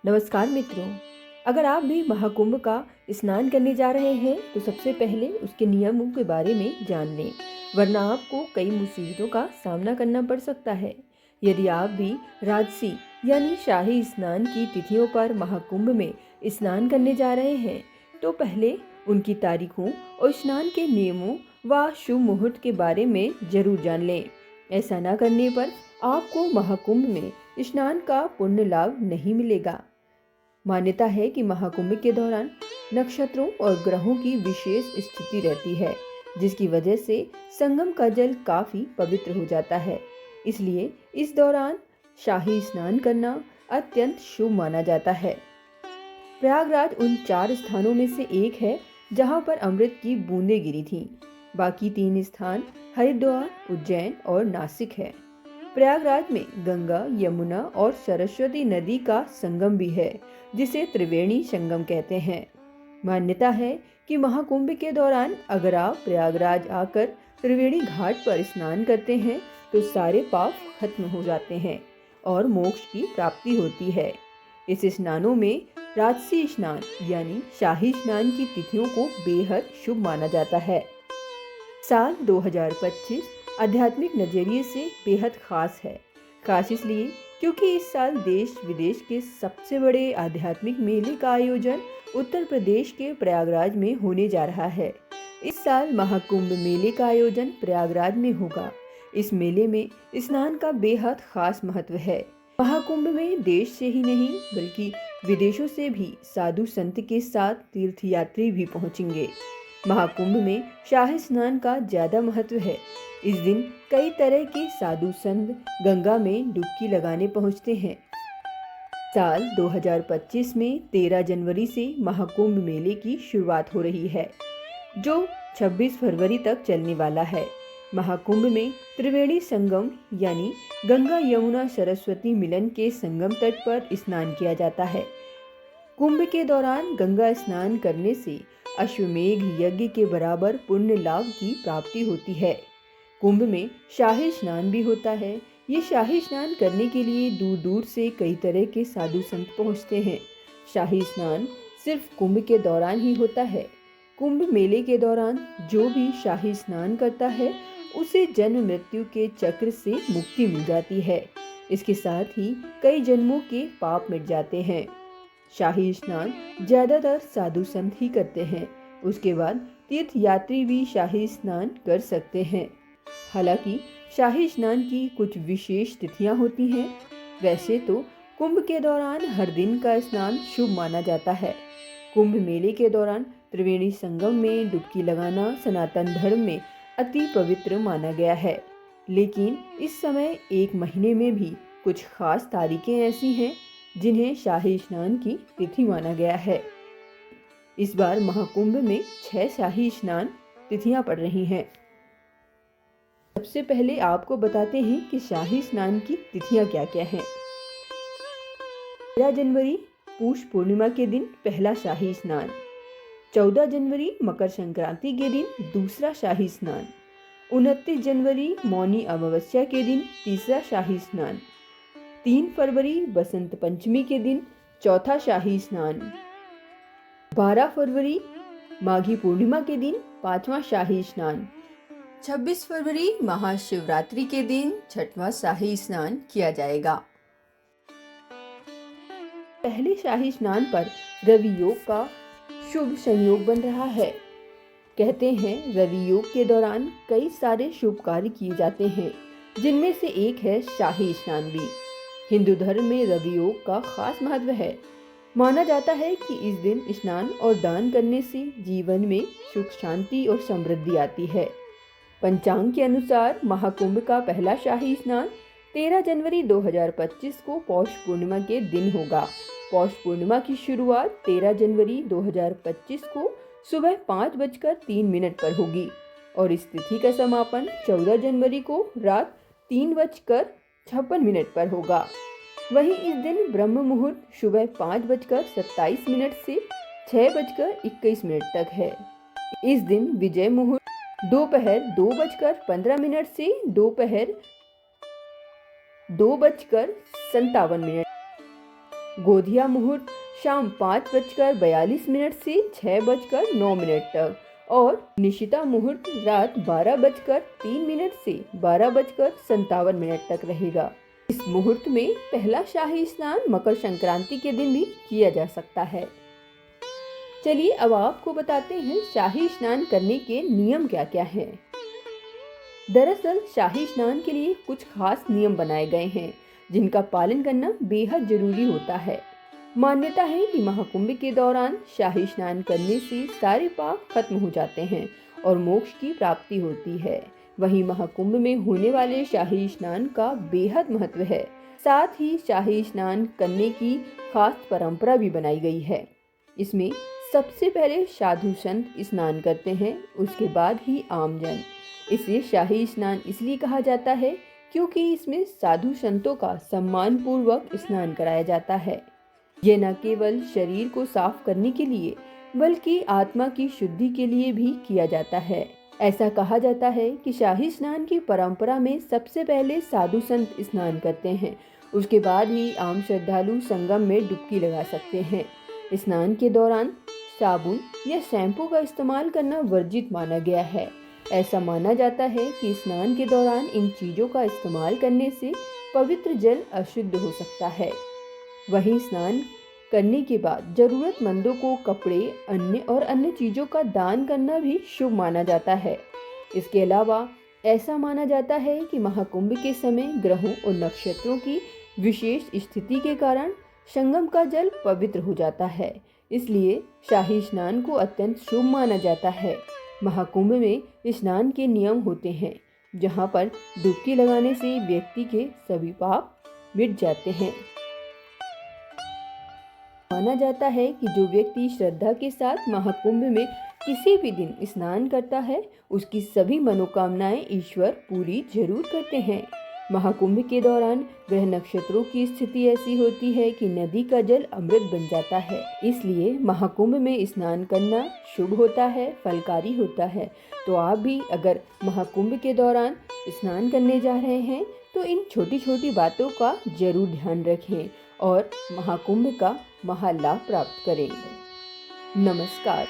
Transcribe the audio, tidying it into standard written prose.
नमस्कार मित्रों। अगर आप भी महाकुंभ का स्नान करने जा रहे हैं तो सबसे पहले उसके नियमों के बारे में जान लें, वरना आपको कई मुसीबतों का सामना करना पड़ सकता है। यदि आप भी राजसी यानी शाही स्नान की तिथियों पर महाकुंभ में स्नान करने जा रहे हैं तो पहले उनकी तारीखों और स्नान के नियमों व शुभ मुहूर्त के बारे में जरूर जान लें। ऐसा न करने पर आपको महाकुंभ में स्नान का पुण्य लाभ नहीं मिलेगा। मान्यता है कि महाकुंभ के दौरान नक्षत्रों और ग्रहों की विशेष स्थिति रहती है, जिसकी वजह से संगम का जल काफी पवित्र हो जाता है। इसलिए इस दौरान शाही स्नान करना अत्यंत शुभ माना जाता है। प्रयागराज उन 4 स्थानों में से एक है जहां पर अमृत की बूंदें गिरी थीं। बाकी 3 स्थान हरिद्वार, उज्जैन और नासिक है। प्रयागराज में गंगा, यमुना और सरस्वती नदी का संगम भी है, जिसे त्रिवेणी संगम कहते हैं। मान्यता है कि महाकुंभ के दौरान अगर आप प्रयागराज आकर त्रिवेणी घाट पर स्नान करते हैं तो सारे पाप खत्म हो जाते हैं और मोक्ष की प्राप्ति होती है। इस स्नानों में राजसी स्नान यानी शाही स्नान की तिथियों को बेहद शुभ माना जाता है। साल 2025 आध्यात्मिक नजरिए से बेहद खास है। खास इसलिए क्योंकि इस साल देश विदेश के सबसे बड़े आध्यात्मिक मेले का आयोजन उत्तर प्रदेश के प्रयागराज में होने जा रहा है। इस साल महाकुंभ मेले का आयोजन प्रयागराज में होगा। इस मेले में स्नान का बेहद खास महत्व है। महाकुंभ में देश से ही नहीं बल्कि विदेशों से भी साधु संत के साथ तीर्थयात्री भी पहुंचेंगे। महाकुंभ में शाही स्नान का ज्यादा महत्व है। इस दिन कई तरह के साधु संत गंगा में डुबकी लगाने पहुंचते हैं। साल 2025 में 13 जनवरी से महाकुंभ मेले की शुरुआत हो रही है, जो 26 फरवरी तक चलने वाला है। महाकुंभ में त्रिवेणी संगम यानी गंगा यमुना सरस्वती मिलन के संगम तट पर स्नान किया जाता है। कुंभ के दौरान गंगा स्नान करने से अश्वमेघ यज्ञ के बराबर पुण्य लाभ की प्राप्ति होती है। कुंभ में शाही स्नान भी होता है। ये शाही स्नान करने के लिए दूर दूर से कई तरह के साधु संत पहुंचते हैं। शाही स्नान सिर्फ कुंभ के दौरान ही होता है। कुंभ मेले के दौरान जो भी शाही स्नान करता है उसे जन्म मृत्यु के चक्र से मुक्ति मिल जाती है। इसके साथ ही कई जन्मों के पाप मिट जाते हैं। शाही स्नान ज्यादातर साधु संत ही करते हैं। उसके बाद तीर्थयात्री भी शाही स्नान कर सकते हैं। हालांकि शाही स्नान की कुछ विशेष तिथियां होती हैं। वैसे तो कुंभ के दौरान हर दिन का स्नान शुभ माना जाता है। कुंभ मेले के दौरान त्रिवेणी संगम में डुबकी लगाना सनातन धर्म में अति पवित्र माना गया है। लेकिन इस समय एक महीने में भी कुछ खास तारीखें ऐसी हैं जिन्हें शाही स्नान की तिथि माना गया है। इस बार महाकुंभ में 6 शाही स्नान तिथियां पड़ रही हैं। सबसे पहले आपको बताते हैं कि शाही स्नान की तिथियां क्या क्या हैं। 13 जनवरी पूष पूर्णिमा के दिन पहला शाही स्नान। 14 जनवरी मकर संक्रांति के दिन दूसरा शाही स्नान। 29 जनवरी मौनी अमावस्या के दिन तीसरा शाही स्नान। 3 फरवरी बसंत पंचमी के दिन चौथा शाही स्नान। 12 फरवरी माघी पूर्णिमा के दिन 5वां शाही स्नान। 26 फरवरी महाशिवरात्रि के दिन 6वां शाही स्नान किया जाएगा। पहले शाही स्नान पर रवि योग का शुभ संयोग बन रहा है। कहते हैं रवि योग के दौरान कई सारे शुभ कार्य किए जाते हैं, जिनमें से एक है शाही स्नान भी। हिंदू धर्म में रवि योग का खास महत्व है। माना जाता है कि इस दिन स्नान और दान करने से जीवन में सुख, शांति और समृद्धि आती है। पंचांग के अनुसार महाकुंभ का पहला शाही स्नान 13 जनवरी 2025 को पौष पूर्णिमा के दिन होगा। पौष पूर्णिमा की शुरुआत 13 जनवरी 2025 को सुबह 5:03 पर होगी और इस तिथि का समापन 14 जनवरी को रात 3:56 पर होगा। वहीं इस दिन ब्रह्म मुहूर्त सुबह 5:27 से 6:21 तक है। इस दिन विजय मुहूर्त दोपहर 2:15 से दोपहर 2:57। गोधिया मुहूर्त शाम 5:42 से 6:09 तक और निशिता मुहूर्त रात 12:03 से 12:57 तक रहेगा। इस मुहूर्त में पहला शाही स्नान मकर संक्रांति के दिन भी किया जा सकता है। चलिए अब आपको बताते हैं शाही स्नान करने के नियम क्या क्या हैं। दरअसल शाही स्नान के लिए कुछ खास नियम बनाए गए हैं जिनका पालन करना बेहद जरूरी होता है। मान्यता है कि महाकुंभ के दौरान शाही स्नान करने से सारे पाप खत्म हो जाते हैं और मोक्ष की प्राप्ति होती है। वहीं महाकुंभ में होने वाले शाही स्नान का बेहद महत्व है। साथ ही शाही स्नान करने की खास परंपरा भी बनाई गई है। इसमें सबसे पहले साधु संत स्नान करते हैं, उसके बाद ही आमजन। इसे शाही स्नान इसलिए कहा जाता है क्योंकि इसमें साधु संतों का सम्मान पूर्वक स्नान कराया जाता है। ये न केवल शरीर को साफ करने के लिए बल्कि आत्मा की शुद्धि के लिए भी किया जाता है। ऐसा कहा जाता है कि शाही स्नान की परंपरा में सबसे पहले साधु संत स्नान करते हैं, उसके बाद ही आम श्रद्धालु संगम में डुबकी लगा सकते हैं। स्नान के दौरान साबुन या शैम्पू का इस्तेमाल करना वर्जित माना गया है। ऐसा माना जाता है कि स्नान के दौरान इन चीजों का इस्तेमाल करने से पवित्र जल अशुद्ध हो सकता है। वहीं स्नान करने के बाद जरूरतमंदों को कपड़े, अन्य चीजों का दान करना भी शुभ माना जाता है। इसके अलावा ऐसा माना जाता है कि महाकुंभ के समय ग्रहों और नक्षत्रों की विशेष स्थिति के कारण संगम का जल पवित्र हो जाता है, इसलिए शाही स्नान को अत्यंत शुभ माना जाता है। महाकुंभ में स्नान के नियम होते हैं, जहां पर डुबकी लगाने से व्यक्ति के सभी पाप मिट जाते हैं। माना जाता है कि जो व्यक्ति श्रद्धा के साथ महाकुंभ में किसी भी दिन स्नान करता है, उसकी सभी मनोकामनाएं ईश्वर पूरी जरूर करते हैं। महाकुंभ के दौरान ग्रह नक्षत्रों की स्थिति ऐसी होती है कि नदी का जल अमृत बन जाता है, इसलिए महाकुंभ में स्नान करना शुभ होता है, फलकारी होता है। तो आप भी अगर महाकुंभ के दौरान स्नान करने जा रहे हैं तो इन छोटी छोटी बातों का जरूर ध्यान रखें और महाकुंभ का महालाभ प्राप्त करें। नमस्कार।